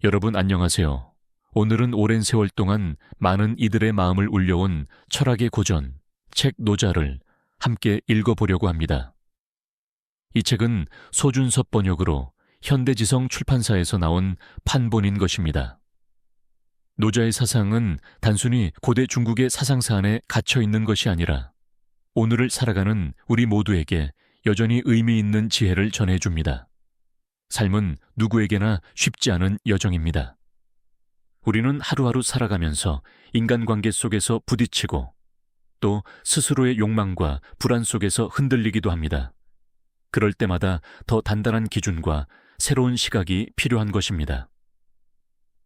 여러분 안녕하세요. 오늘은 오랜 세월 동안 많은 이들의 마음을 울려온 철학의 고전, 책 노자를 함께 읽어보려고 합니다. 이 책은 소준섭 번역으로 현대지성 출판사에서 나온 판본인 것입니다. 노자의 사상은 단순히 고대 중국의 사상사 안에 갇혀 있는 것이 아니라 오늘을 살아가는 우리 모두에게 여전히 의미 있는 지혜를 전해줍니다. 삶은 누구에게나 쉽지 않은 여정입니다. 우리는 하루하루 살아가면서 인간관계 속에서 부딪히고 또 스스로의 욕망과 불안 속에서 흔들리기도 합니다. 그럴 때마다 더 단단한 기준과 새로운 시각이 필요한 것입니다.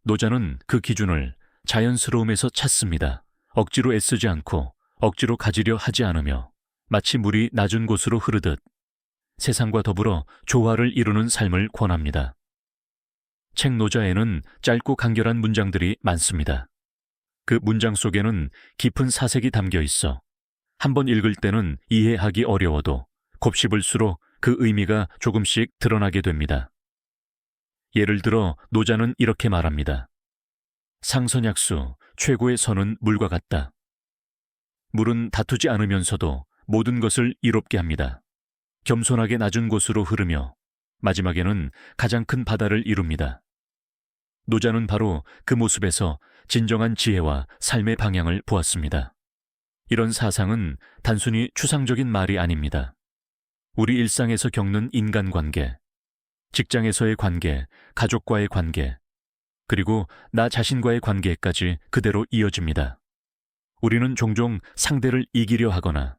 노자는 그 기준을 자연스러움에서 찾습니다. 억지로 애쓰지 않고 억지로 가지려 하지 않으며 마치 물이 낮은 곳으로 흐르듯 세상과 더불어 조화를 이루는 삶을 권합니다. 책 노자에는 짧고 간결한 문장들이 많습니다. 그 문장 속에는 깊은 사색이 담겨 있어 한번 읽을 때는 이해하기 어려워도 곱씹을수록 그 의미가 조금씩 드러나게 됩니다. 예를 들어 노자는 이렇게 말합니다. 상선약수, 최고의 선은 물과 같다. 물은 다투지 않으면서도 모든 것을 이롭게 합니다. 겸손하게 낮은 곳으로 흐르며 마지막에는 가장 큰 바다를 이룹니다. 노자는 바로 그 모습에서 진정한 지혜와 삶의 방향을 보았습니다. 이런 사상은 단순히 추상적인 말이 아닙니다. 우리 일상에서 겪는 인간관계, 직장에서의 관계, 가족과의 관계, 그리고 나 자신과의 관계까지 그대로 이어집니다. 우리는 종종 상대를 이기려 하거나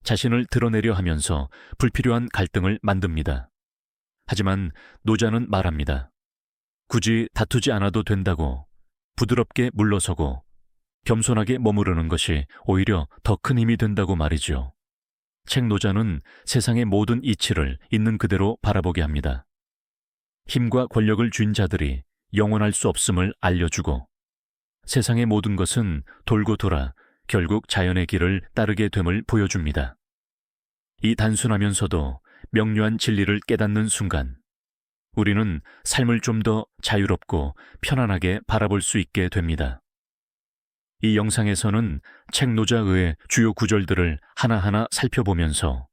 자신을 드러내려 하면서 불필요한 갈등을 만듭니다. 하지만 노자는 말합니다. 굳이 다투지 않아도 된다고 부드럽게 물러서고 겸손하게 머무르는 것이 오히려 더 큰 힘이 된다고 말이죠. 책 노자는 세상의 모든 이치를 있는 그대로 바라보게 합니다. 힘과 권력을 쥔 자들이 영원할 수 없음을 알려주고 세상의 모든 것은 돌고 돌아 결국 자연의 길을 따르게 됨을 보여줍니다. 이 단순하면서도 명료한 진리를 깨닫는 순간 우리는 삶을 좀 더 자유롭고 편안하게 바라볼 수 있게 됩니다. 이 영상에서는 책 노자의 주요 구절들을 하나하나 살펴보면서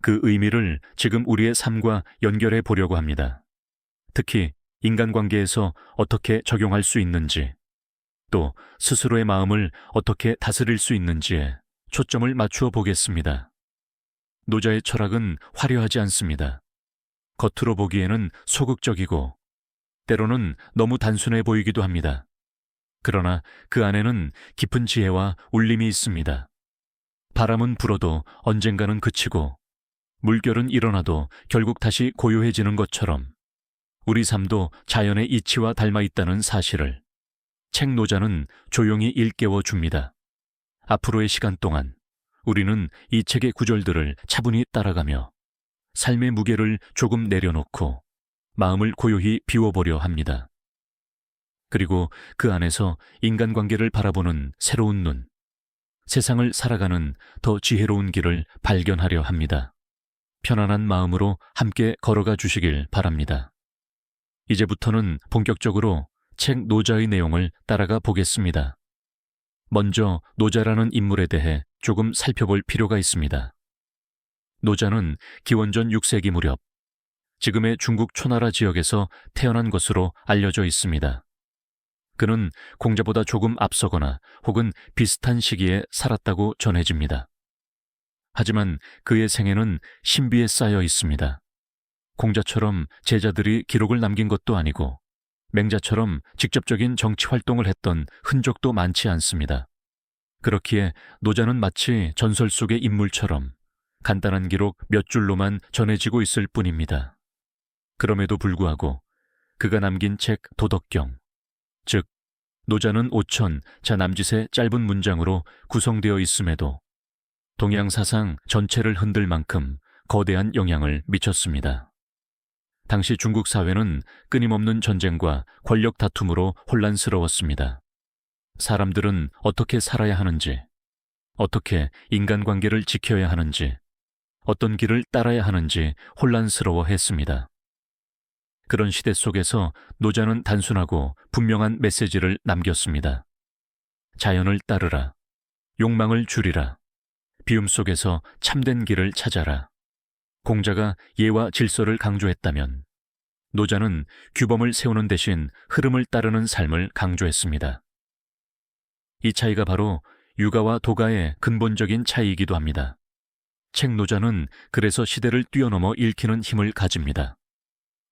그 의미를 지금 우리의 삶과 연결해 보려고 합니다. 특히 인간관계에서 어떻게 적용할 수 있는지, 또 스스로의 마음을 어떻게 다스릴 수 있는지에 초점을 맞추어 보겠습니다. 노자의 철학은 화려하지 않습니다. 겉으로 보기에는 소극적이고 때로는 너무 단순해 보이기도 합니다. 그러나 그 안에는 깊은 지혜와 울림이 있습니다. 바람은 불어도 언젠가는 그치고 물결은 일어나도 결국 다시 고요해지는 것처럼 우리 삶도 자연의 이치와 닮아 있다는 사실을 책 노자는 조용히 일깨워 줍니다. 앞으로의 시간 동안 우리는 이 책의 구절들을 차분히 따라가며 삶의 무게를 조금 내려놓고 마음을 고요히 비워보려 합니다. 그리고 그 안에서 인간관계를 바라보는 새로운 눈, 세상을 살아가는 더 지혜로운 길을 발견하려 합니다. 편안한 마음으로 함께 걸어가 주시길 바랍니다. 이제부터는 본격적으로 책 노자의 내용을 따라가 보겠습니다. 먼저 노자라는 인물에 대해 조금 살펴볼 필요가 있습니다. 노자는 기원전 6세기 무렵 지금의 중국 초나라 지역에서 태어난 것으로 알려져 있습니다. 그는 공자보다 조금 앞서거나 혹은 비슷한 시기에 살았다고 전해집니다. 하지만 그의 생애는 신비에 쌓여 있습니다. 공자처럼 제자들이 기록을 남긴 것도 아니고 맹자처럼 직접적인 정치 활동을 했던 흔적도 많지 않습니다. 그렇기에 노자는 마치 전설 속의 인물처럼 간단한 기록 몇 줄로만 전해지고 있을 뿐입니다. 그럼에도 불구하고 그가 남긴 책 도덕경, 즉 노자는 5천 자 남짓의 짧은 문장으로 구성되어 있음에도 동양 사상 전체를 흔들 만큼 거대한 영향을 미쳤습니다. 당시 중국 사회는 끊임없는 전쟁과 권력 다툼으로 혼란스러웠습니다. 사람들은 어떻게 살아야 하는지, 어떻게 인간관계를 지켜야 하는지, 어떤 길을 따라야 하는지 혼란스러워했습니다. 그런 시대 속에서 노자는 단순하고 분명한 메시지를 남겼습니다. 자연을 따르라. 욕망을 줄이라. 비움 속에서 참된 길을 찾아라. 공자가 예와 질서를 강조했다면 노자는 규범을 세우는 대신 흐름을 따르는 삶을 강조했습니다. 이 차이가 바로 유가와 도가의 근본적인 차이이기도 합니다. 책 노자는 그래서 시대를 뛰어넘어 읽히는 힘을 가집니다.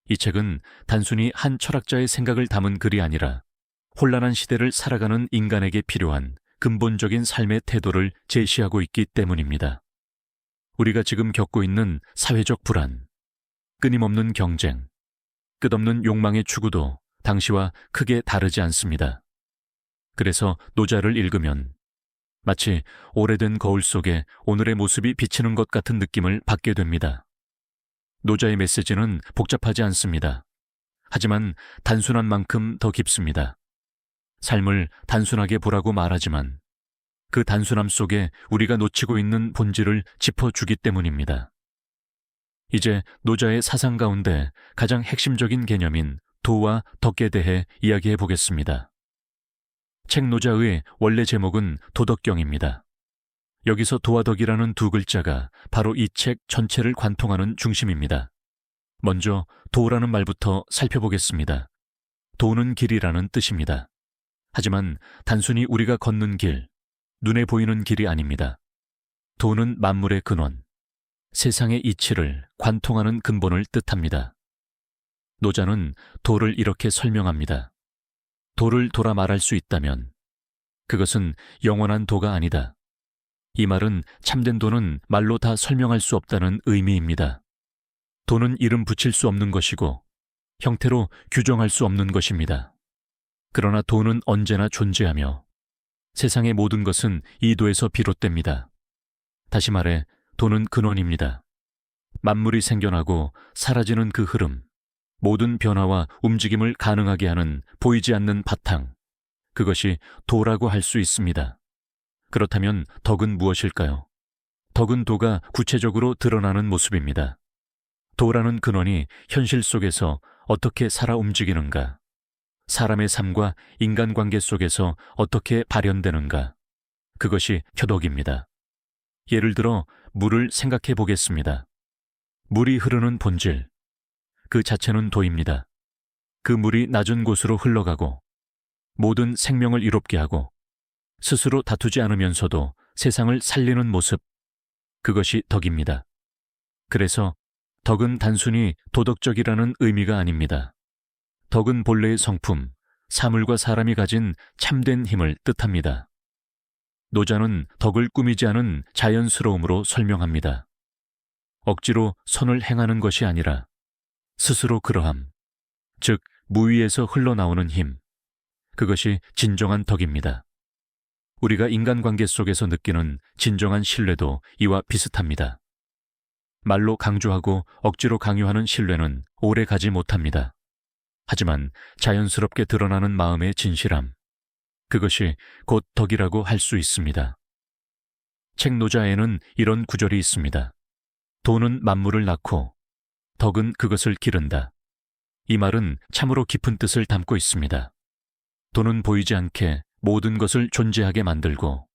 이 책은 단순히 한 철학자의 생각을 담은 글이 아니라 혼란한 시대를 살아가는 인간에게 필요한 근본적인 삶의 태도를 제시하고 있기 때문입니다. 우리가 지금 겪고 있는 사회적 불안, 끊임없는 경쟁, 끝없는 욕망의 추구도 당시와 크게 다르지 않습니다. 그래서 노자를 읽으면 마치 오래된 거울 속에 오늘의 모습이 비치는 것 같은 느낌을 받게 됩니다. 노자의 메시지는 복잡하지 않습니다. 하지만 단순한 만큼 더 깊습니다. 삶을 단순하게 보라고 말하지만 그 단순함 속에 우리가 놓치고 있는 본질을 짚어주기 때문입니다. 이제 노자의 사상 가운데 가장 핵심적인 개념인 도와 덕에 대해 이야기해 보겠습니다. 책 노자의 원래 제목은 도덕경입니다. 여기서 도와 덕이라는 두 글자가 바로 이 책 전체를 관통하는 중심입니다. 먼저 도라는 말부터 살펴보겠습니다. 도는 길이라는 뜻입니다. 하지만 단순히 우리가 걷는 길, 눈에 보이는 길이 아닙니다. 도는 만물의 근원, 세상의 이치를 관통하는 근본을 뜻합니다. 노자는 도를 이렇게 설명합니다. 도를 돌아 말할 수 있다면 그것은 영원한 도가 아니다. 이 말은 참된 도는 말로 다 설명할 수 없다는 의미입니다. 도는 이름 붙일 수 없는 것이고 형태로 규정할 수 없는 것입니다. 그러나 도는 언제나 존재하며 세상의 모든 것은 이 도에서 비롯됩니다. 다시 말해 도는 근원입니다. 만물이 생겨나고 사라지는 그 흐름, 모든 변화와 움직임을 가능하게 하는 보이지 않는 바탕, 그것이 도라고 할 수 있습니다. 그렇다면 덕은 무엇일까요? 덕은 도가 구체적으로 드러나는 모습입니다. 도라는 근원이 현실 속에서 어떻게 살아 움직이는가, 사람의 삶과 인간관계 속에서 어떻게 발현되는가, 그것이 효덕입니다. 예를 들어 물을 생각해 보겠습니다. 물이 흐르는 본질, 그 자체는 도입니다. 그 물이 낮은 곳으로 흘러가고 모든 생명을 이롭게 하고 스스로 다투지 않으면서도 세상을 살리는 모습, 그것이 덕입니다. 그래서 덕은 단순히 도덕적이라는 의미가 아닙니다. 덕은 본래의 성품, 사물과 사람이 가진 참된 힘을 뜻합니다. 노자는 덕을 꾸미지 않은 자연스러움으로 설명합니다. 억지로 선을 행하는 것이 아니라 스스로 그러함, 즉 무위에서 흘러나오는 힘, 그것이 진정한 덕입니다. 우리가 인간관계 속에서 느끼는 진정한 신뢰도 이와 비슷합니다. 말로 강조하고 억지로 강요하는 신뢰는 오래 가지 못합니다. 하지만 자연스럽게 드러나는 마음의 진실함, 그것이 곧 덕이라고 할 수 있습니다. 책 노자에는 이런 구절이 있습니다. 도는 만물을 낳고 덕은 그것을 기른다. 이 말은 참으로 깊은 뜻을 담고 있습니다. 도는 보이지 않게 모든 것을 존재하게 만들고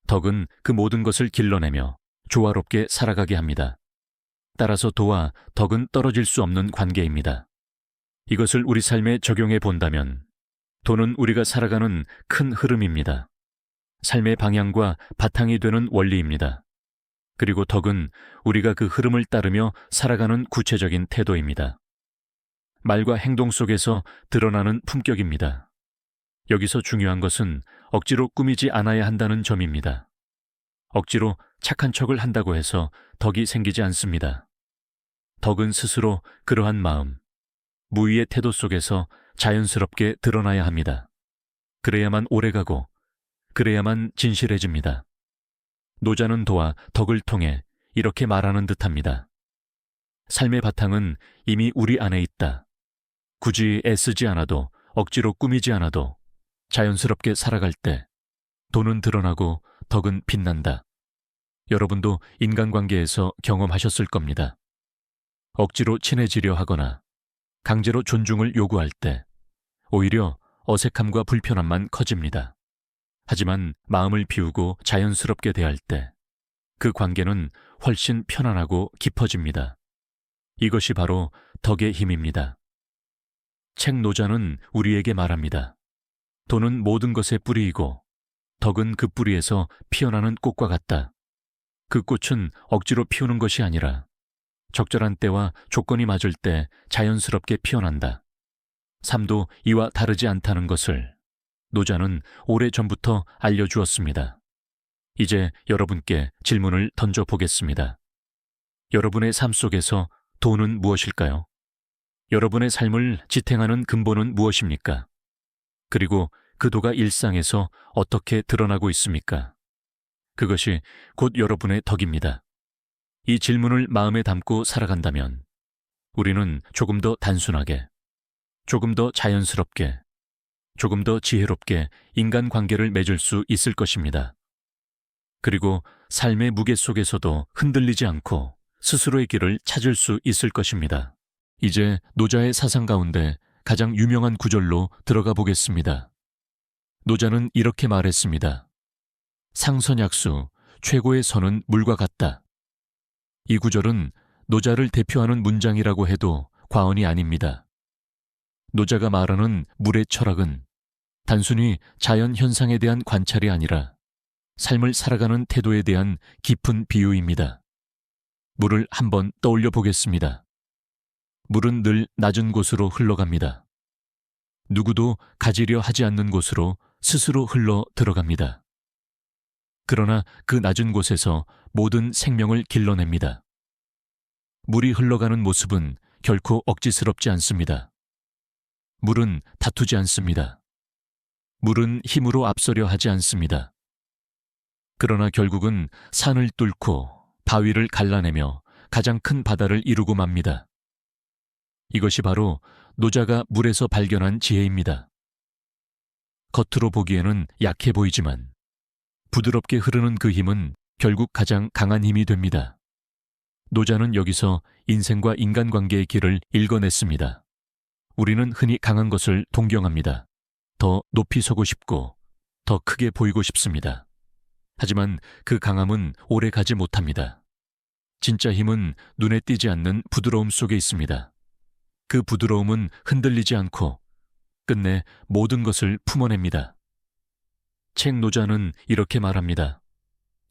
덕은 그 모든 것을 길러내며 조화롭게 살아가게 합니다. 따라서 도와 덕은 떨어질 수 없는 관계입니다. 이것을 우리 삶에 적용해 본다면 도는 우리가 살아가는 큰 흐름입니다. 삶의 방향과 바탕이 되는 원리입니다. 그리고 덕은 우리가 그 흐름을 따르며 살아가는 구체적인 태도입니다. 말과 행동 속에서 드러나는 품격입니다. 여기서 중요한 것은 억지로 꾸미지 않아야 한다는 점입니다. 억지로 착한 척을 한다고 해서 덕이 생기지 않습니다. 덕은 스스로 그러한 마음, 무위의 태도 속에서 자연스럽게 드러나야 합니다. 그래야만 오래가고 그래야만 진실해집니다. 노자는 도와 덕을 통해 이렇게 말하는 듯합니다. 삶의 바탕은 이미 우리 안에 있다. 굳이 애쓰지 않아도 억지로 꾸미지 않아도 자연스럽게 살아갈 때 도는 드러나고 덕은 빛난다. 여러분도 인간관계에서 경험하셨을 겁니다. 억지로 친해지려 하거나 강제로 존중을 요구할 때 오히려 어색함과 불편함만 커집니다. 하지만 마음을 비우고 자연스럽게 대할 때 그 관계는 훨씬 편안하고 깊어집니다. 이것이 바로 덕의 힘입니다. 책 노자는 우리에게 말합니다. 돈은 모든 것의 뿌리이고 덕은 그 뿌리에서 피어나는 꽃과 같다. 그 꽃은 억지로 피우는 것이 아니라 적절한 때와 조건이 맞을 때 자연스럽게 피어난다. 삶도 이와 다르지 않다는 것을 노자는 오래전부터 알려주었습니다. 이제 여러분께 질문을 던져보겠습니다. 여러분의 삶 속에서 돈은 무엇일까요? 여러분의 삶을 지탱하는 근본은 무엇입니까? 그리고 그 도가 일상에서 어떻게 드러나고 있습니까? 그것이 곧 여러분의 덕입니다. 이 질문을 마음에 담고 살아간다면 우리는 조금 더 단순하게, 조금 더 자연스럽게, 조금 더 지혜롭게 인간관계를 맺을 수 있을 것입니다. 그리고 삶의 무게 속에서도 흔들리지 않고 스스로의 길을 찾을 수 있을 것입니다. 이제 노자의 사상 가운데 가장 유명한 구절로 들어가 보겠습니다. 노자는 이렇게 말했습니다. 상선약수, 최고의 선은 물과 같다. 이 구절은 노자를 대표하는 문장이라고 해도 과언이 아닙니다. 노자가 말하는 물의 철학은 단순히 자연 현상에 대한 관찰이 아니라 삶을 살아가는 태도에 대한 깊은 비유입니다. 물을 한번 떠올려 보겠습니다. 물은 늘 낮은 곳으로 흘러갑니다. 누구도 가지려 하지 않는 곳으로 스스로 흘러 들어갑니다. 그러나 그 낮은 곳에서 모든 생명을 길러냅니다. 물이 흘러가는 모습은 결코 억지스럽지 않습니다. 물은 다투지 않습니다. 물은 힘으로 앞서려 하지 않습니다. 그러나 결국은 산을 뚫고 바위를 갈라내며 가장 큰 바다를 이루고 맙니다. 이것이 바로 노자가 물에서 발견한 지혜입니다. 겉으로 보기에는 약해 보이지만 부드럽게 흐르는 그 힘은 결국 가장 강한 힘이 됩니다. 노자는 여기서 인생과 인간관계의 길을 읽어냈습니다. 우리는 흔히 강한 것을 동경합니다. 더 높이 서고 싶고 더 크게 보이고 싶습니다. 하지만 그 강함은 오래 가지 못합니다. 진짜 힘은 눈에 띄지 않는 부드러움 속에 있습니다. 그 부드러움은 흔들리지 않고 끝내 모든 것을 품어냅니다. 책 노자는 이렇게 말합니다.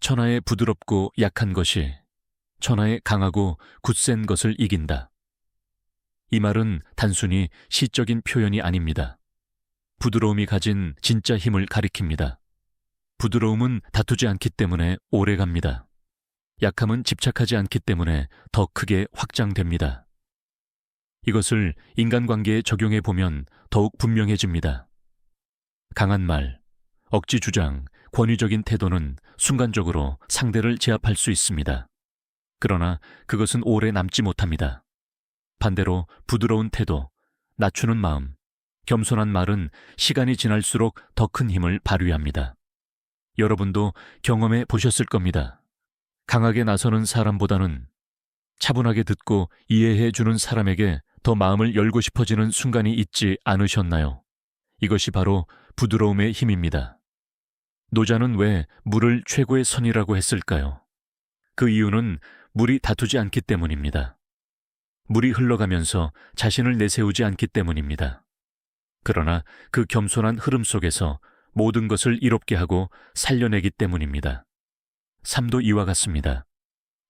천하의 부드럽고 약한 것이 천하의 강하고 굳센 것을 이긴다. 이 말은 단순히 시적인 표현이 아닙니다. 부드러움이 가진 진짜 힘을 가리킵니다. 부드러움은 다투지 않기 때문에 오래 갑니다. 약함은 집착하지 않기 때문에 더 크게 확장됩니다. 이것을 인간관계에 적용해 보면 더욱 분명해집니다. 강한 말, 억지 주장, 권위적인 태도는 순간적으로 상대를 제압할 수 있습니다. 그러나 그것은 오래 남지 못합니다. 반대로 부드러운 태도, 낮추는 마음, 겸손한 말은 시간이 지날수록 더 큰 힘을 발휘합니다. 여러분도 경험해 보셨을 겁니다. 강하게 나서는 사람보다는 차분하게 듣고 이해해 주는 사람에게 더 마음을 열고 싶어지는 순간이 있지 않으셨나요? 이것이 바로 부드러움의 힘입니다. 노자는 왜 물을 최고의 선이라고 했을까요? 그 이유는 물이 다투지 않기 때문입니다. 물이 흘러가면서 자신을 내세우지 않기 때문입니다. 그러나 그 겸손한 흐름 속에서 모든 것을 이롭게 하고 살려내기 때문입니다. 삶도 이와 같습니다.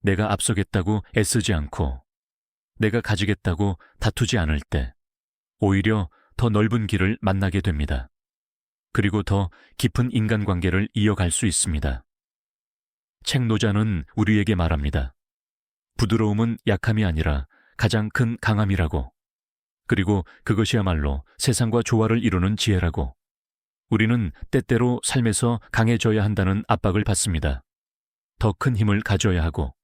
내가 앞서겠다고 애쓰지 않고 내가 가지겠다고 다투지 않을 때 오히려 더 넓은 길을 만나게 됩니다. 그리고 더 깊은 인간관계를 이어갈 수 있습니다. 책 노자는 우리에게 말합니다. 부드러움은 약함이 아니라 가장 큰 강함이라고. 그리고 그것이야말로 세상과 조화를 이루는 지혜라고. 우리는 때때로 삶에서 강해져야 한다는 압박을 받습니다. 더 큰 힘을 가져야 하고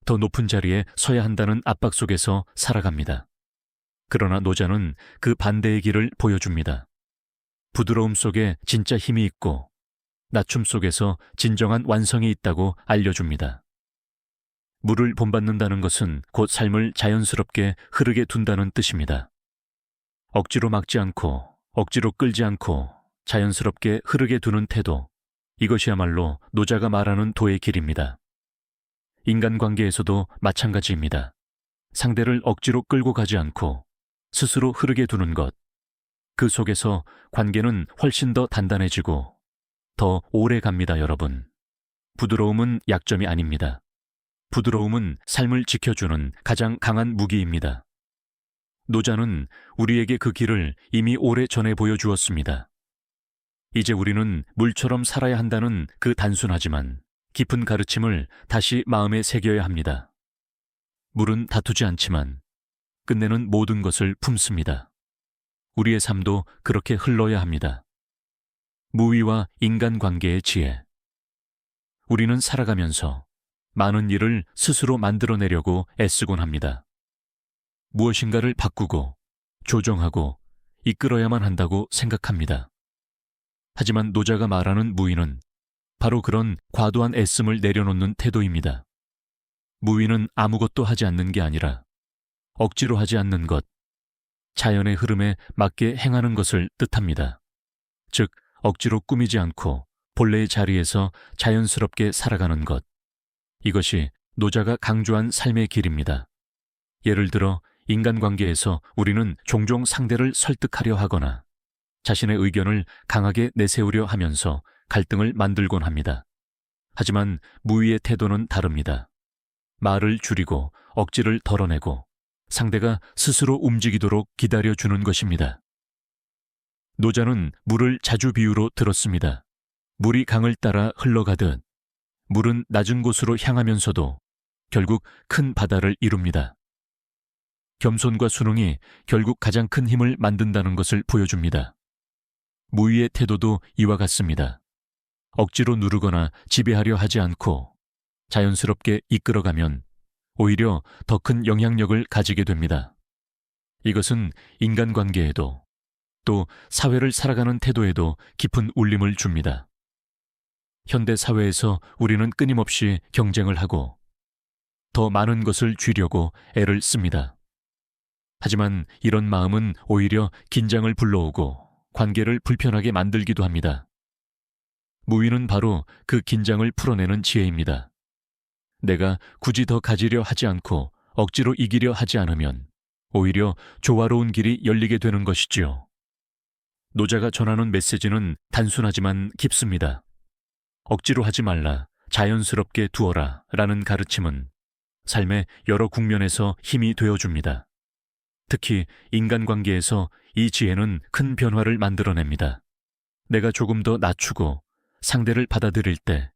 더 높은 자리에 서야 한다는 압박 속에서 살아갑니다. 그러나 노자는 그 반대의 길을 보여줍니다. 부드러움 속에 진짜 힘이 있고 낮춤 속에서 진정한 완성이 있다고 알려줍니다. 물을 본받는다는 것은 곧 삶을 자연스럽게 흐르게 둔다는 뜻입니다. 억지로 막지 않고 억지로 끌지 않고 자연스럽게 흐르게 두는 태도, 이것이야말로 노자가 말하는 도의 길입니다. 인간관계에서도 마찬가지입니다. 상대를 억지로 끌고 가지 않고 스스로 흐르게 두는 것, 그 속에서 관계는 훨씬 더 단단해지고 더 오래 갑니다, 여러분. 부드러움은 약점이 아닙니다. 부드러움은 삶을 지켜주는 가장 강한 무기입니다. 노자는 우리에게 그 길을 이미 오래 전에 보여주었습니다. 이제 우리는 물처럼 살아야 한다는 그 단순하지만 깊은 가르침을 다시 마음에 새겨야 합니다. 물은 다투지 않지만 끝내는 모든 것을 품습니다. 우리의 삶도 그렇게 흘러야 합니다. 무위와 인간관계의 지혜. 우리는 살아가면서 많은 일을 스스로 만들어내려고 애쓰곤 합니다. 무엇인가를 바꾸고 조정하고 이끌어야만 한다고 생각합니다. 하지만 노자가 말하는 무위는 바로 그런 과도한 애씀을 내려놓는 태도입니다. 무위는 아무것도 하지 않는 게 아니라 억지로 하지 않는 것, 자연의 흐름에 맞게 행하는 것을 뜻합니다. 즉, 억지로 꾸미지 않고 본래의 자리에서 자연스럽게 살아가는 것. 이것이 노자가 강조한 삶의 길입니다. 예를 들어 인간관계에서 우리는 종종 상대를 설득하려 하거나 자신의 의견을 강하게 내세우려 하면서 갈등을 만들곤 합니다. 하지만 무위의 태도는 다릅니다. 말을 줄이고 억지를 덜어내고 상대가 스스로 움직이도록 기다려주는 것입니다. 노자는 물을 자주비유로 들었습니다. 물이 강을 따라 흘러가듯 물은 낮은 곳으로 향하면서도 결국 큰 바다를 이룹니다. 겸손과 순응이 결국 가장 큰 힘을 만든다는 것을 보여줍니다. 무위의 태도도 이와 같습니다. 억지로 누르거나 지배하려 하지 않고 자연스럽게 이끌어가면 오히려 더 큰 영향력을 가지게 됩니다. 이것은 인간관계에도 또 사회를 살아가는 태도에도 깊은 울림을 줍니다. 현대 사회에서 우리는 끊임없이 경쟁을 하고 더 많은 것을 쥐려고 애를 씁니다. 하지만 이런 마음은 오히려 긴장을 불러오고 관계를 불편하게 만들기도 합니다. 무위는 바로 그 긴장을 풀어내는 지혜입니다. 내가 굳이 더 가지려 하지 않고 억지로 이기려 하지 않으면 오히려 조화로운 길이 열리게 되는 것이지요. 노자가 전하는 메시지는 단순하지만 깊습니다. 억지로 하지 말라, 자연스럽게 두어라 라는 가르침은 삶의 여러 국면에서 힘이 되어줍니다. 특히 인간관계에서 이 지혜는 큰 변화를 만들어냅니다. 내가 조금 더 낮추고 상대를 받아들일 때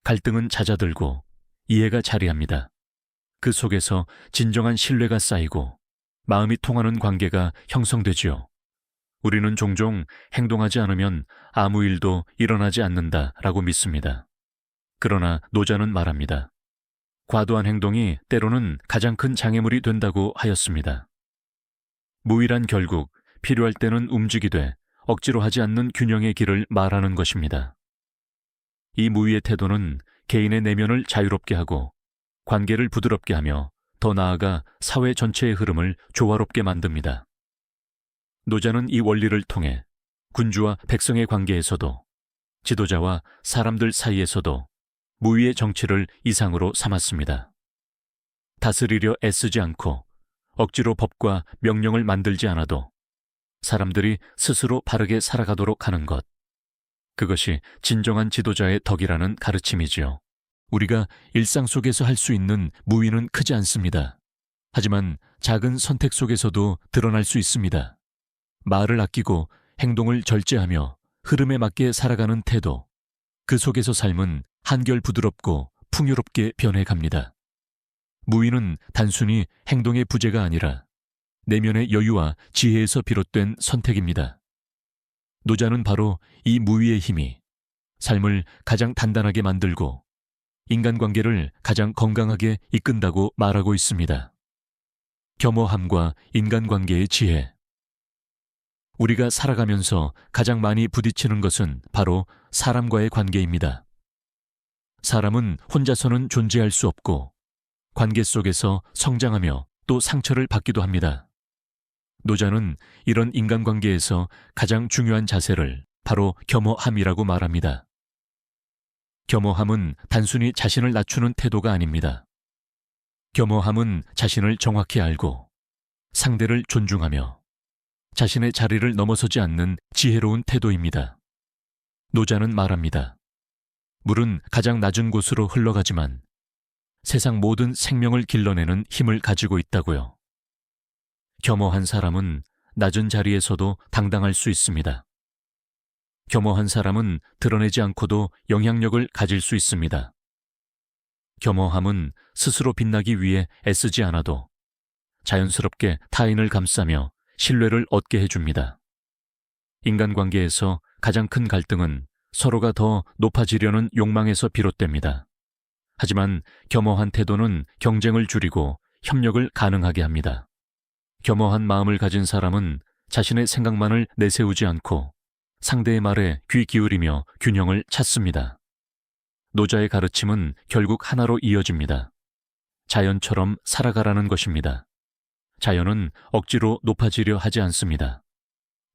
갈등은 잦아들고 이해가 자리합니다. 그 속에서 진정한 신뢰가 쌓이고 마음이 통하는 관계가 형성되지요. 우리는 종종 행동하지 않으면 아무 일도 일어나지 않는다라고 믿습니다. 그러나 노자는 말합니다. 과도한 행동이 때로는 가장 큰 장애물이 된다고 하였습니다. 무위란 결국 필요할 때는 움직이되 억지로 하지 않는 균형의 길을 말하는 것입니다. 이 무위의 태도는 개인의 내면을 자유롭게 하고 관계를 부드럽게 하며 더 나아가 사회 전체의 흐름을 조화롭게 만듭니다. 노자는 이 원리를 통해 군주와 백성의 관계에서도 지도자와 사람들 사이에서도 무위의 정치를 이상으로 삼았습니다. 다스리려 애쓰지 않고 억지로 법과 명령을 만들지 않아도 사람들이 스스로 바르게 살아가도록 하는 것. 그것이 진정한 지도자의 덕이라는 가르침이지요. 우리가 일상 속에서 할 수 있는 무위는 크지 않습니다. 하지만 작은 선택 속에서도 드러날 수 있습니다. 말을 아끼고 행동을 절제하며 흐름에 맞게 살아가는 태도. 그 속에서 삶은 한결 부드럽고 풍요롭게 변해갑니다. 무위는 단순히 행동의 부재가 아니라 내면의 여유와 지혜에서 비롯된 선택입니다. 노자는 바로 이 무위의 힘이 삶을 가장 단단하게 만들고 인간관계를 가장 건강하게 이끈다고 말하고 있습니다. 겸허함과 인간관계의 지혜. 우리가 살아가면서 가장 많이 부딪히는 것은 바로 사람과의 관계입니다. 사람은 혼자서는 존재할 수 없고 관계 속에서 성장하며 또 상처를 받기도 합니다. 노자는 이런 인간관계에서 가장 중요한 자세를 바로 겸허함이라고 말합니다. 겸허함은 단순히 자신을 낮추는 태도가 아닙니다. 겸허함은 자신을 정확히 알고 상대를 존중하며 자신의 자리를 넘어서지 않는 지혜로운 태도입니다. 노자는 말합니다. 물은 가장 낮은 곳으로 흘러가지만 세상 모든 생명을 길러내는 힘을 가지고 있다고요. 겸허한 사람은 낮은 자리에서도 당당할 수 있습니다. 겸허한 사람은 드러내지 않고도 영향력을 가질 수 있습니다. 겸허함은 스스로 빛나기 위해 애쓰지 않아도 자연스럽게 타인을 감싸며 신뢰를 얻게 해줍니다. 인간관계에서 가장 큰 갈등은 서로가 더 높아지려는 욕망에서 비롯됩니다. 하지만 겸허한 태도는 경쟁을 줄이고 협력을 가능하게 합니다. 겸허한 마음을 가진 사람은 자신의 생각만을 내세우지 않고 상대의 말에 귀 기울이며 균형을 찾습니다. 노자의 가르침은 결국 하나로 이어집니다. 자연처럼 살아가라는 것입니다. 자연은 억지로 높아지려 하지 않습니다.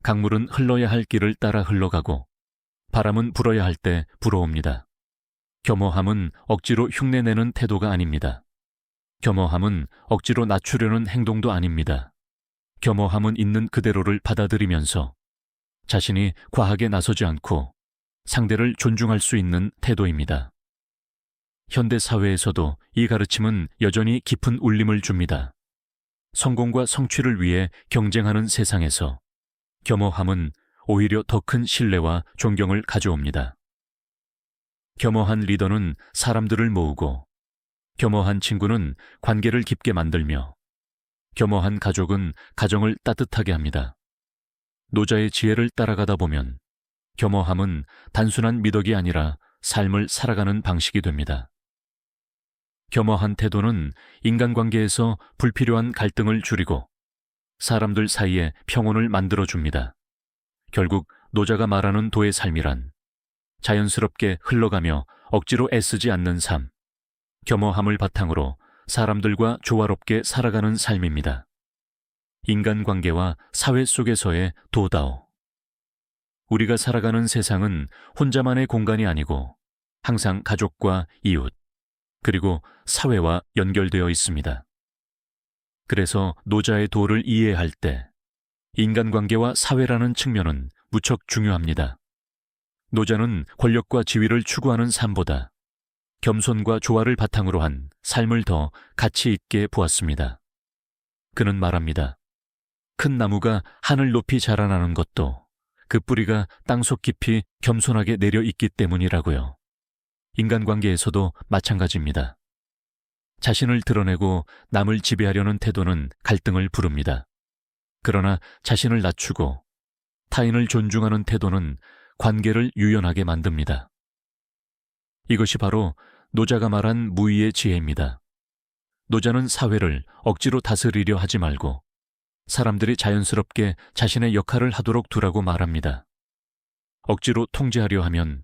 강물은 흘러야 할 길을 따라 흘러가고 바람은 불어야 할 때 불어옵니다. 겸허함은 억지로 흉내내는 태도가 아닙니다. 겸허함은 억지로 낮추려는 행동도 아닙니다. 겸허함은 있는 그대로를 받아들이면서 자신이 과하게 나서지 않고 상대를 존중할 수 있는 태도입니다. 현대 사회에서도 이 가르침은 여전히 깊은 울림을 줍니다. 성공과 성취를 위해 경쟁하는 세상에서 겸허함은 오히려 더 큰 신뢰와 존경을 가져옵니다. 겸허한 리더는 사람들을 모으고, 겸허한 친구는 관계를 깊게 만들며, 겸허한 가족은 가정을 따뜻하게 합니다. 노자의 지혜를 따라가다 보면 겸허함은 단순한 미덕이 아니라 삶을 살아가는 방식이 됩니다. 겸허한 태도는 인간관계에서 불필요한 갈등을 줄이고 사람들 사이에 평온을 만들어줍니다. 결국 노자가 말하는 도의 삶이란 자연스럽게 흘러가며 억지로 애쓰지 않는 삶, 겸허함을 바탕으로 사람들과 조화롭게 살아가는 삶입니다. 인간관계와 사회 속에서의 도다오. 우리가 살아가는 세상은 혼자만의 공간이 아니고 항상 가족과 이웃, 그리고 사회와 연결되어 있습니다. 그래서 노자의 도를 이해할 때 인간관계와 사회라는 측면은 무척 중요합니다. 노자는 권력과 지위를 추구하는 삶보다 겸손과 조화를 바탕으로 한 삶을 더 가치 있게 보았습니다. 그는 말합니다. 큰 나무가 하늘 높이 자라나는 것도 그 뿌리가 땅속 깊이 겸손하게 내려 있기 때문이라고요. 인간관계에서도 마찬가지입니다. 자신을 드러내고 남을 지배하려는 태도는 갈등을 부릅니다. 그러나 자신을 낮추고 타인을 존중하는 태도는 관계를 유연하게 만듭니다. 이것이 바로 노자가 말한 무의의 지혜입니다. 노자는 사회를 억지로 다스리려 하지 말고 사람들이 자연스럽게 자신의 역할을 하도록 두라고 말합니다. 억지로 통제하려 하면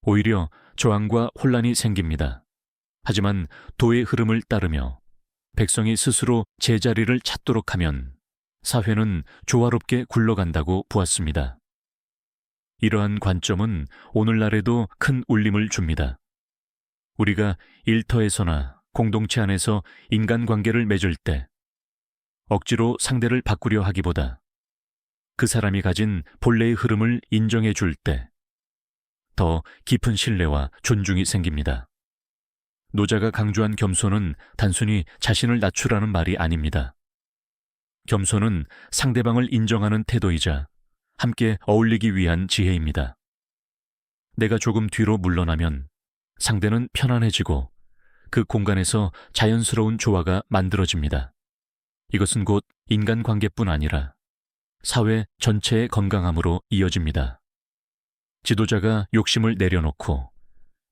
오히려 저항과 혼란이 생깁니다. 하지만 도의 흐름을 따르며 백성이 스스로 제자리를 찾도록 하면 사회는 조화롭게 굴러간다고 보았습니다. 이러한 관점은 오늘날에도 큰 울림을 줍니다. 우리가 일터에서나 공동체 안에서 인간관계를 맺을 때 억지로 상대를 바꾸려 하기보다 그 사람이 가진 본래의 흐름을 인정해 줄 때 더 깊은 신뢰와 존중이 생깁니다. 노자가 강조한 겸손은 단순히 자신을 낮추라는 말이 아닙니다. 겸손은 상대방을 인정하는 태도이자 함께 어울리기 위한 지혜입니다. 내가 조금 뒤로 물러나면 상대는 편안해지고 그 공간에서 자연스러운 조화가 만들어집니다. 이것은 곧 인간관계뿐 아니라 사회 전체의 건강함으로 이어집니다. 지도자가 욕심을 내려놓고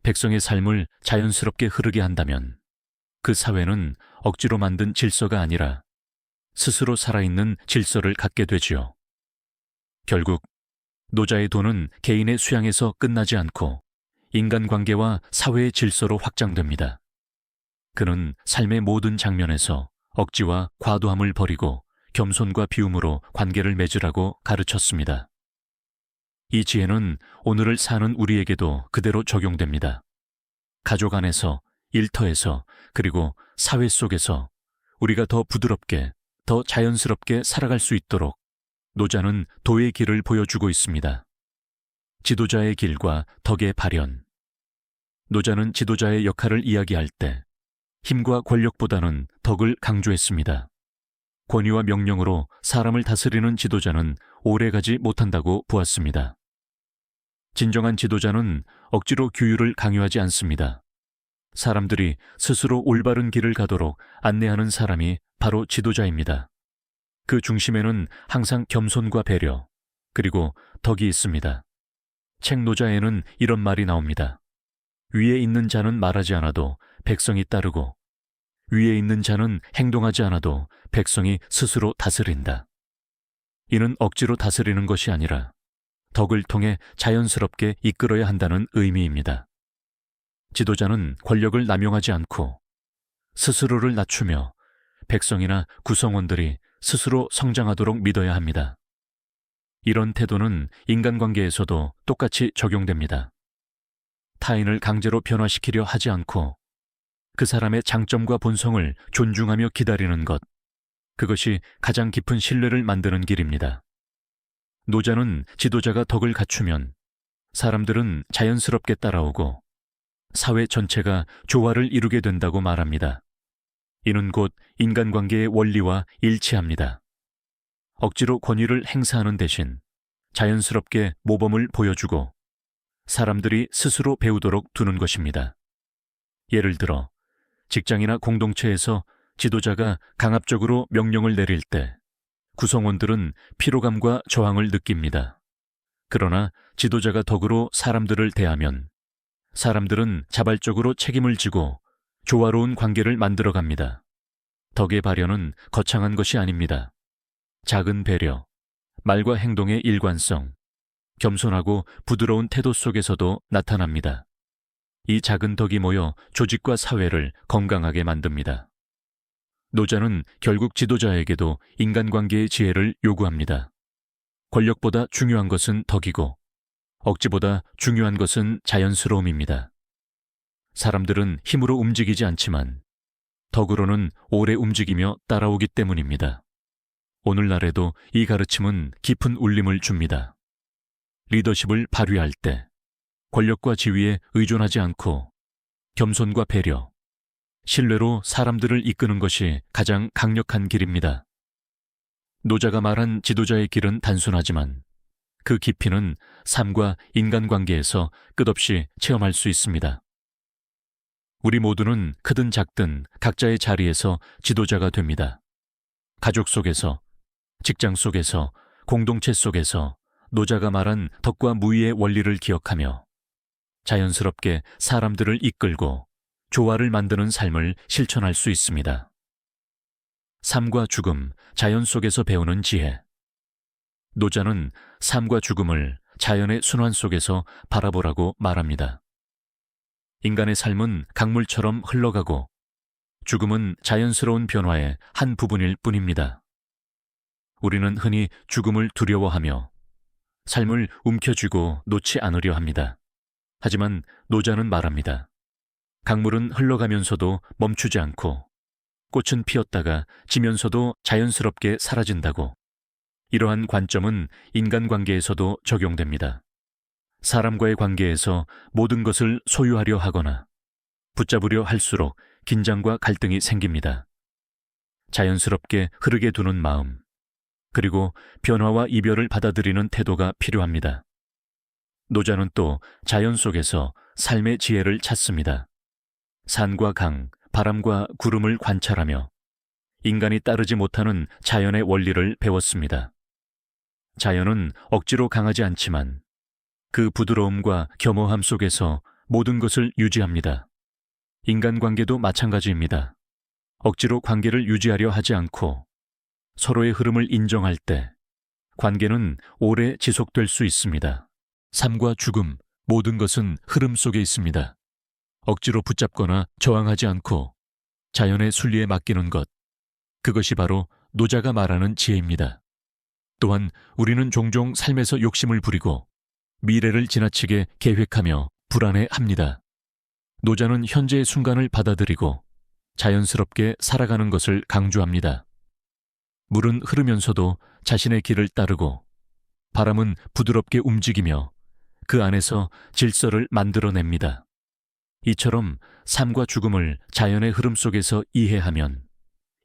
백성의 삶을 자연스럽게 흐르게 한다면 그 사회는 억지로 만든 질서가 아니라 스스로 살아있는 질서를 갖게 되지요. 결국 노자의 도는 개인의 수양에서 끝나지 않고 인간관계와 사회의 질서로 확장됩니다. 그는 삶의 모든 장면에서 억지와 과도함을 버리고 겸손과 비움으로 관계를 맺으라고 가르쳤습니다. 이 지혜는 오늘을 사는 우리에게도 그대로 적용됩니다. 가족 안에서, 일터에서, 그리고 사회 속에서 우리가 더 부드럽게, 더 자연스럽게 살아갈 수 있도록 노자는 도의 길을 보여주고 있습니다. 지도자의 길과 덕의 발현. 노자는 지도자의 역할을 이야기할 때 힘과 권력보다는 덕을 강조했습니다. 권위와 명령으로 사람을 다스리는 지도자는 오래가지 못한다고 보았습니다. 진정한 지도자는 억지로 규율을 강요하지 않습니다. 사람들이 스스로 올바른 길을 가도록 안내하는 사람이 바로 지도자입니다. 그 중심에는 항상 겸손과 배려, 그리고 덕이 있습니다. 책 노자에는 이런 말이 나옵니다. 위에 있는 자는 말하지 않아도 백성이 따르고, 위에 있는 자는 행동하지 않아도 백성이 스스로 다스린다. 이는 억지로 다스리는 것이 아니라 덕을 통해 자연스럽게 이끌어야 한다는 의미입니다. 지도자는 권력을 남용하지 않고 스스로를 낮추며 백성이나 구성원들이 스스로 성장하도록 믿어야 합니다. 이런 태도는 인간관계에서도 똑같이 적용됩니다. 타인을 강제로 변화시키려 하지 않고 그 사람의 장점과 본성을 존중하며 기다리는 것, 그것이 가장 깊은 신뢰를 만드는 길입니다. 노자는 지도자가 덕을 갖추면 사람들은 자연스럽게 따라오고 사회 전체가 조화를 이루게 된다고 말합니다. 이는 곧 인간관계의 원리와 일치합니다. 억지로 권위를 행사하는 대신 자연스럽게 모범을 보여주고 사람들이 스스로 배우도록 두는 것입니다. 예를 들어 직장이나 공동체에서 지도자가 강압적으로 명령을 내릴 때 구성원들은 피로감과 저항을 느낍니다. 그러나 지도자가 덕으로 사람들을 대하면 사람들은 자발적으로 책임을 지고 조화로운 관계를 만들어갑니다. 덕의 발현은 거창한 것이 아닙니다. 작은 배려, 말과 행동의 일관성, 겸손하고 부드러운 태도 속에서도 나타납니다. 이 작은 덕이 모여 조직과 사회를 건강하게 만듭니다. 노자는 결국 지도자에게도 인간관계의 지혜를 요구합니다. 권력보다 중요한 것은 덕이고 억지보다 중요한 것은 자연스러움입니다. 사람들은 힘으로 움직이지 않지만 덕으로는 오래 움직이며 따라오기 때문입니다. 오늘날에도 이 가르침은 깊은 울림을 줍니다. 리더십을 발휘할 때 권력과 지위에 의존하지 않고 겸손과 배려, 신뢰로 사람들을 이끄는 것이 가장 강력한 길입니다. 노자가 말한 지도자의 길은 단순하지만 그 깊이는 삶과 인간관계에서 끝없이 체험할 수 있습니다. 우리 모두는 크든 작든 각자의 자리에서 지도자가 됩니다. 가족 속에서, 직장 속에서, 공동체 속에서 노자가 말한 덕과 무의의 원리를 기억하며 자연스럽게 사람들을 이끌고 조화를 만드는 삶을 실천할 수 있습니다. 삶과 죽음, 자연 속에서 배우는 지혜. 노자는 삶과 죽음을 자연의 순환 속에서 바라보라고 말합니다. 인간의 삶은 강물처럼 흘러가고 죽음은 자연스러운 변화의 한 부분일 뿐입니다. 우리는 흔히 죽음을 두려워하며 삶을 움켜쥐고 놓지 않으려 합니다. 하지만 노자는 말합니다. 강물은 흘러가면서도 멈추지 않고 꽃은 피었다가 지면서도 자연스럽게 사라진다고. 이러한 관점은 인간관계에서도 적용됩니다. 사람과의 관계에서 모든 것을 소유하려 하거나 붙잡으려 할수록 긴장과 갈등이 생깁니다. 자연스럽게 흐르게 두는 마음, 그리고 변화와 이별을 받아들이는 태도가 필요합니다. 노자는 또 자연 속에서 삶의 지혜를 찾습니다. 산과 강, 바람과 구름을 관찰하며 인간이 따르지 못하는 자연의 원리를 배웠습니다. 자연은 억지로 강하지 않지만 그 부드러움과 겸허함 속에서 모든 것을 유지합니다. 인간관계도 마찬가지입니다. 억지로 관계를 유지하려 하지 않고 서로의 흐름을 인정할 때 관계는 오래 지속될 수 있습니다. 삶과 죽음, 모든 것은 흐름 속에 있습니다. 억지로 붙잡거나 저항하지 않고 자연의 순리에 맡기는 것, 그것이 바로 노자가 말하는 지혜입니다. 또한 우리는 종종 삶에서 욕심을 부리고 미래를 지나치게 계획하며 불안해합니다. 노자는 현재의 순간을 받아들이고 자연스럽게 살아가는 것을 강조합니다. 물은 흐르면서도 자신의 길을 따르고 바람은 부드럽게 움직이며 그 안에서 질서를 만들어냅니다. 이처럼 삶과 죽음을 자연의 흐름 속에서 이해하면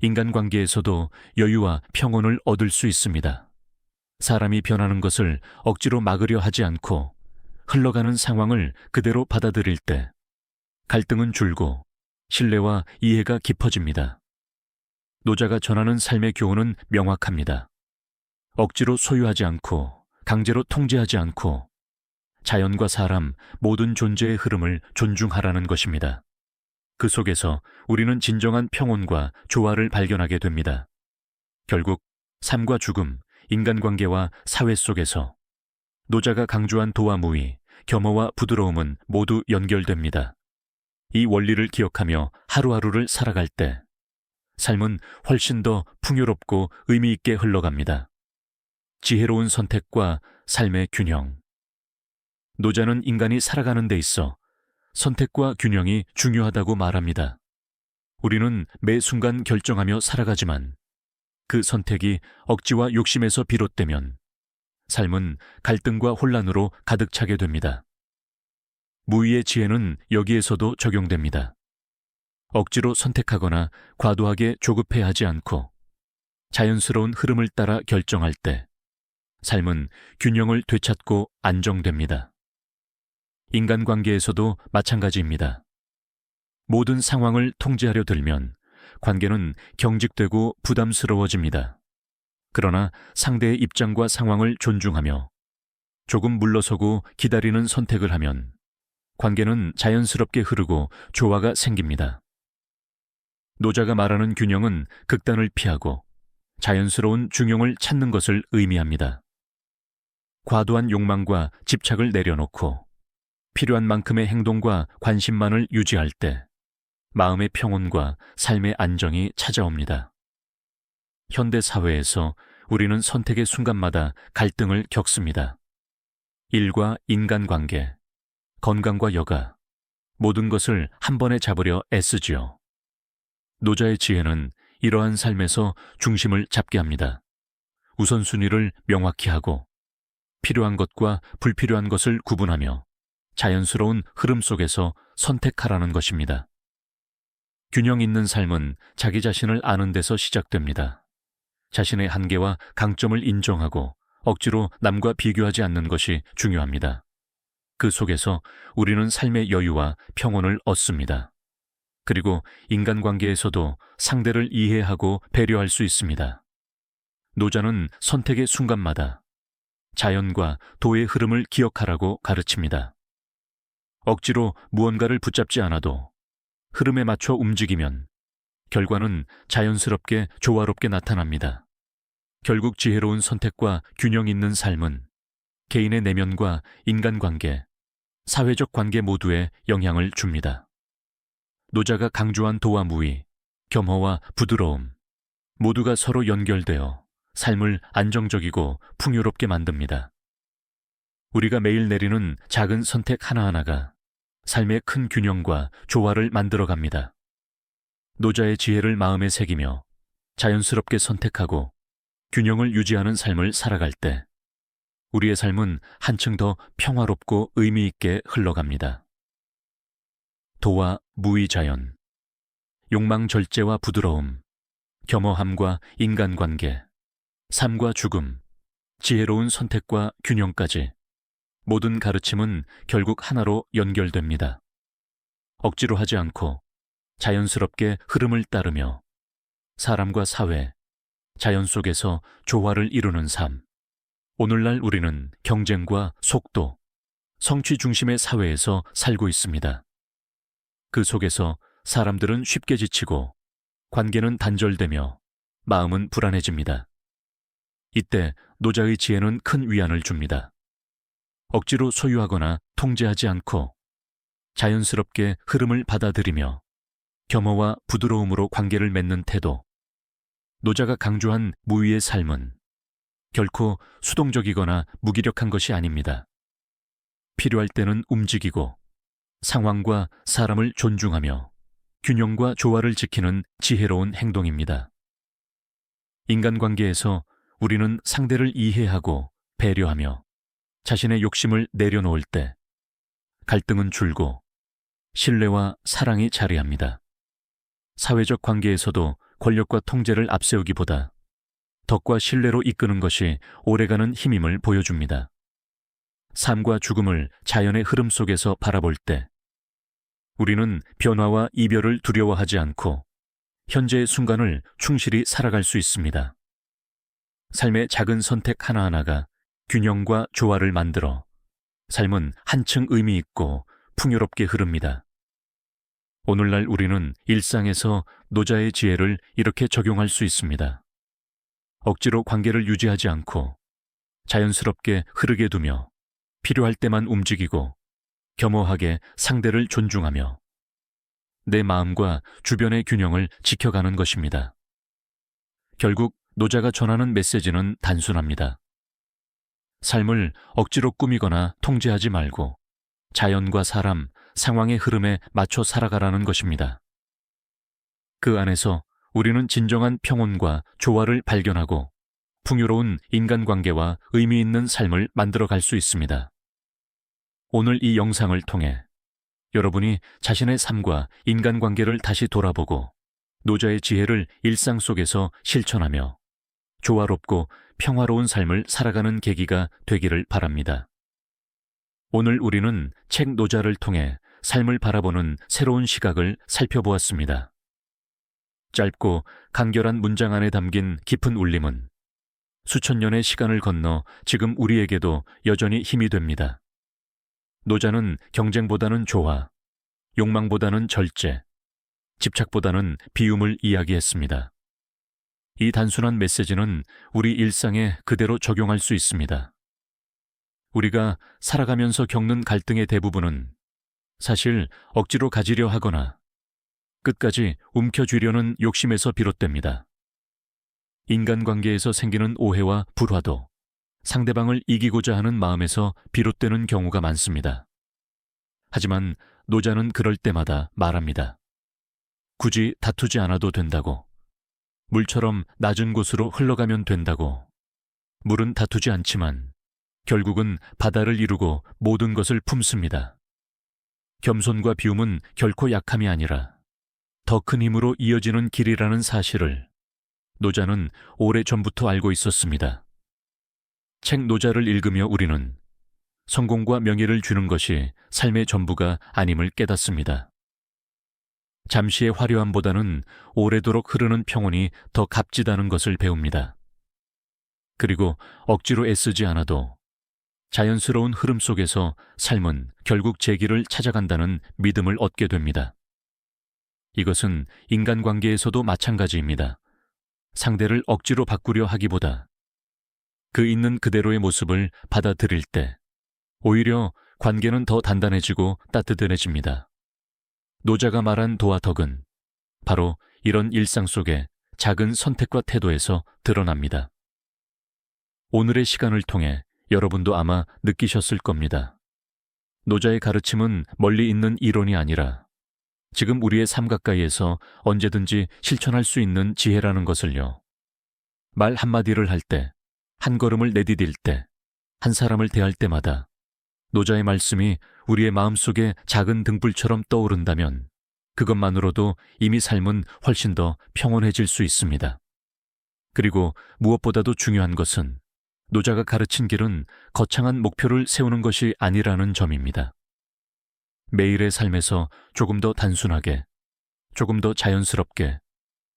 인간관계에서도 여유와 평온을 얻을 수 있습니다. 사람이 변하는 것을 억지로 막으려 하지 않고 흘러가는 상황을 그대로 받아들일 때 갈등은 줄고 신뢰와 이해가 깊어집니다. 노자가 전하는 삶의 교훈은 명확합니다. 억지로 소유하지 않고 강제로 통제하지 않고 자연과 사람 모든 존재의 흐름을 존중하라는 것입니다. 그 속에서 우리는 진정한 평온과 조화를 발견하게 됩니다. 결국 삶과 죽음, 인간관계와 사회 속에서 노자가 강조한 도와 무의, 겸허와 부드러움은 모두 연결됩니다. 이 원리를 기억하며 하루하루를 살아갈 때 삶은 훨씬 더 풍요롭고 의미 있게 흘러갑니다. 지혜로운 선택과 삶의 균형. 노자는 인간이 살아가는 데 있어 선택과 균형이 중요하다고 말합니다. 우리는 매 순간 결정하며 살아가지만 그 선택이 억지와 욕심에서 비롯되면 삶은 갈등과 혼란으로 가득 차게 됩니다. 무의의 지혜는 여기에서도 적용됩니다. 억지로 선택하거나 과도하게 조급해하지 않고 자연스러운 흐름을 따라 결정할 때 삶은 균형을 되찾고 안정됩니다. 인간관계에서도 마찬가지입니다. 모든 상황을 통제하려 들면 관계는 경직되고 부담스러워집니다. 그러나 상대의 입장과 상황을 존중하며 조금 물러서고 기다리는 선택을 하면 관계는 자연스럽게 흐르고 조화가 생깁니다. 노자가 말하는 균형은 극단을 피하고 자연스러운 중용을 찾는 것을 의미합니다. 과도한 욕망과 집착을 내려놓고 필요한 만큼의 행동과 관심만을 유지할 때 마음의 평온과 삶의 안정이 찾아옵니다. 현대 사회에서 우리는 선택의 순간마다 갈등을 겪습니다. 일과 인간관계, 건강과 여가, 모든 것을 한 번에 잡으려 애쓰지요. 노자의 지혜는 이러한 삶에서 중심을 잡게 합니다. 우선순위를 명확히 하고 필요한 것과 불필요한 것을 구분하며 자연스러운 흐름 속에서 선택하라는 것입니다. 균형 있는 삶은 자기 자신을 아는 데서 시작됩니다. 자신의 한계와 강점을 인정하고 억지로 남과 비교하지 않는 것이 중요합니다. 그 속에서 우리는 삶의 여유와 평온을 얻습니다. 그리고 인간관계에서도 상대를 이해하고 배려할 수 있습니다. 노자는 선택의 순간마다 자연과 도의 흐름을 기억하라고 가르칩니다. 억지로 무언가를 붙잡지 않아도 흐름에 맞춰 움직이면 결과는 자연스럽게 조화롭게 나타납니다. 결국 지혜로운 선택과 균형 있는 삶은 개인의 내면과 인간관계, 사회적 관계 모두에 영향을 줍니다. 노자가 강조한 도와 무의, 겸허와 부드러움, 모두가 서로 연결되어 삶을 안정적이고 풍요롭게 만듭니다. 우리가 매일 내리는 작은 선택 하나하나가 삶의 큰 균형과 조화를 만들어갑니다. 노자의 지혜를 마음에 새기며 자연스럽게 선택하고 균형을 유지하는 삶을 살아갈 때 우리의 삶은 한층 더 평화롭고 의미 있게 흘러갑니다. 도와 무의 자연, 욕망 절제와 부드러움, 겸허함과 인간관계, 삶과 죽음, 지혜로운 선택과 균형까지 모든 가르침은 결국 하나로 연결됩니다. 억지로 하지 않고 자연스럽게 흐름을 따르며 사람과 사회, 자연 속에서 조화를 이루는 삶. 오늘날 우리는 경쟁과 속도, 성취 중심의 사회에서 살고 있습니다. 그 속에서 사람들은 쉽게 지치고 관계는 단절되며 마음은 불안해집니다. 이때 노자의 지혜는 큰 위안을 줍니다. 억지로 소유하거나 통제하지 않고 자연스럽게 흐름을 받아들이며 겸허와 부드러움으로 관계를 맺는 태도. 노자가 강조한 무위의 삶은 결코 수동적이거나 무기력한 것이 아닙니다. 필요할 때는 움직이고 상황과 사람을 존중하며 균형과 조화를 지키는 지혜로운 행동입니다. 인간관계에서 우리는 상대를 이해하고 배려하며 자신의 욕심을 내려놓을 때 갈등은 줄고 신뢰와 사랑이 자리합니다. 사회적 관계에서도 권력과 통제를 앞세우기보다 덕과 신뢰로 이끄는 것이 오래가는 힘임을 보여줍니다. 삶과 죽음을 자연의 흐름 속에서 바라볼 때 우리는 변화와 이별을 두려워하지 않고 현재의 순간을 충실히 살아갈 수 있습니다. 삶의 작은 선택 하나하나가 균형과 조화를 만들어 삶은 한층 의미 있고 풍요롭게 흐릅니다. 오늘날 우리는 일상에서 노자의 지혜를 이렇게 적용할 수 있습니다. 억지로 관계를 유지하지 않고 자연스럽게 흐르게 두며 필요할 때만 움직이고 겸허하게 상대를 존중하며 내 마음과 주변의 균형을 지켜가는 것입니다. 결국 노자가 전하는 메시지는 단순합니다. 삶을 억지로 꾸미거나 통제하지 말고 자연과 사람, 상황의 흐름에 맞춰 살아가라는 것입니다. 그 안에서 우리는 진정한 평온과 조화를 발견하고 풍요로운 인간관계와 의미 있는 삶을 만들어갈 수 있습니다. 오늘 이 영상을 통해 여러분이 자신의 삶과 인간관계를 다시 돌아보고 노자의 지혜를 일상 속에서 실천하며 조화롭고 평화로운 삶을 살아가는 계기가 되기를 바랍니다. 오늘 우리는 책 노자를 통해 삶을 바라보는 새로운 시각을 살펴보았습니다. 짧고 간결한 문장 안에 담긴 깊은 울림은 수천 년의 시간을 건너 지금 우리에게도 여전히 힘이 됩니다. 노자는 경쟁보다는 조화, 욕망보다는 절제, 집착보다는 비움을 이야기했습니다. 이 단순한 메시지는 우리 일상에 그대로 적용할 수 있습니다. 우리가 살아가면서 겪는 갈등의 대부분은 사실 억지로 가지려 하거나 끝까지 움켜쥐려는 욕심에서 비롯됩니다. 인간관계에서 생기는 오해와 불화도 상대방을 이기고자 하는 마음에서 비롯되는 경우가 많습니다. 하지만 노자는 그럴 때마다 말합니다. 굳이 다투지 않아도 된다고, 물처럼 낮은 곳으로 흘러가면 된다고. 물은 다투지 않지만 결국은 바다를 이루고 모든 것을 품습니다. 겸손과 비움은 결코 약함이 아니라 더 큰 힘으로 이어지는 길이라는 사실을 노자는 오래전부터 알고 있었습니다. 책 노자를 읽으며 우리는 성공과 명예를 주는 것이 삶의 전부가 아님을 깨닫습니다. 잠시의 화려함보다는 오래도록 흐르는 평온이 더 값지다는 것을 배웁니다. 그리고 억지로 애쓰지 않아도 자연스러운 흐름 속에서 삶은 결국 제 길을 찾아간다는 믿음을 얻게 됩니다. 이것은 인간관계에서도 마찬가지입니다. 상대를 억지로 바꾸려 하기보다 그 있는 그대로의 모습을 받아들일 때 오히려 관계는 더 단단해지고 따뜻해집니다. 노자가 말한 도와 덕은 바로 이런 일상 속의 작은 선택과 태도에서 드러납니다. 오늘의 시간을 통해 여러분도 아마 느끼셨을 겁니다. 노자의 가르침은 멀리 있는 이론이 아니라 지금 우리의 삶 가까이에서 언제든지 실천할 수 있는 지혜라는 것을요. 말 한마디를 할 때, 한 걸음을 내디딜 때, 한 사람을 대할 때마다 노자의 말씀이 우리의 마음속에 작은 등불처럼 떠오른다면 그것만으로도 이미 삶은 훨씬 더 평온해질 수 있습니다. 그리고 무엇보다도 중요한 것은 노자가 가르친 길은 거창한 목표를 세우는 것이 아니라는 점입니다. 매일의 삶에서 조금 더 단순하게, 조금 더 자연스럽게,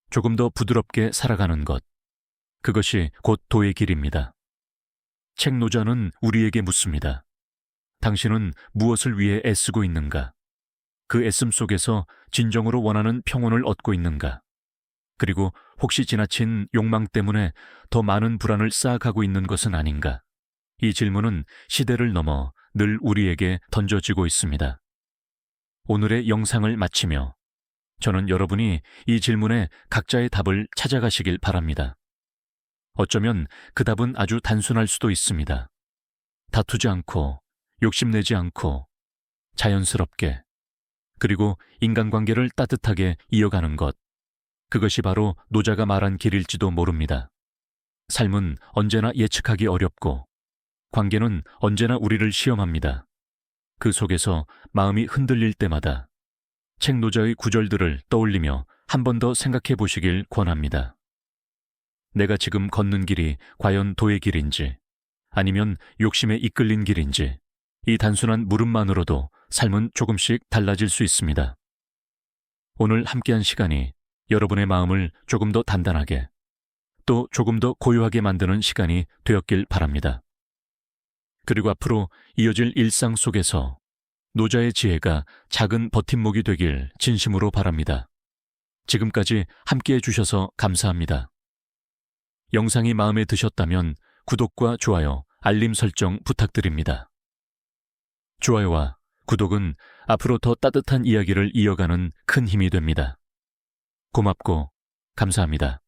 조금 더 부드럽게 살아가는 것, 그것이 곧 도의 길입니다. 책 노자는 우리에게 묻습니다. 당신은 무엇을 위해 애쓰고 있는가? 그 애씀 속에서 진정으로 원하는 평온을 얻고 있는가? 그리고 혹시 지나친 욕망 때문에 더 많은 불안을 쌓아가고 있는 것은 아닌가? 이 질문은 시대를 넘어 늘 우리에게 던져지고 있습니다. 오늘의 영상을 마치며 저는 여러분이 이 질문에 각자의 답을 찾아가시길 바랍니다. 어쩌면 그 답은 아주 단순할 수도 있습니다. 다투지 않고, 욕심내지 않고, 자연스럽게, 그리고 인간관계를 따뜻하게 이어가는 것. 그것이 바로 노자가 말한 길일지도 모릅니다. 삶은 언제나 예측하기 어렵고, 관계는 언제나 우리를 시험합니다. 그 속에서 마음이 흔들릴 때마다 책 노자의 구절들을 떠올리며 한 번 더 생각해 보시길 권합니다. 내가 지금 걷는 길이 과연 도의 길인지, 아니면 욕심에 이끌린 길인지, 이 단순한 물음만으로도 삶은 조금씩 달라질 수 있습니다. 오늘 함께한 시간이 여러분의 마음을 조금 더 단단하게, 또 조금 더 고요하게 만드는 시간이 되었길 바랍니다. 그리고 앞으로 이어질 일상 속에서 노자의 지혜가 작은 버팀목이 되길 진심으로 바랍니다. 지금까지 함께해 주셔서 감사합니다. 영상이 마음에 드셨다면 구독과 좋아요, 알림 설정 부탁드립니다. 좋아요와 구독은 앞으로 더 따뜻한 이야기를 이어가는 큰 힘이 됩니다. 고맙고 감사합니다.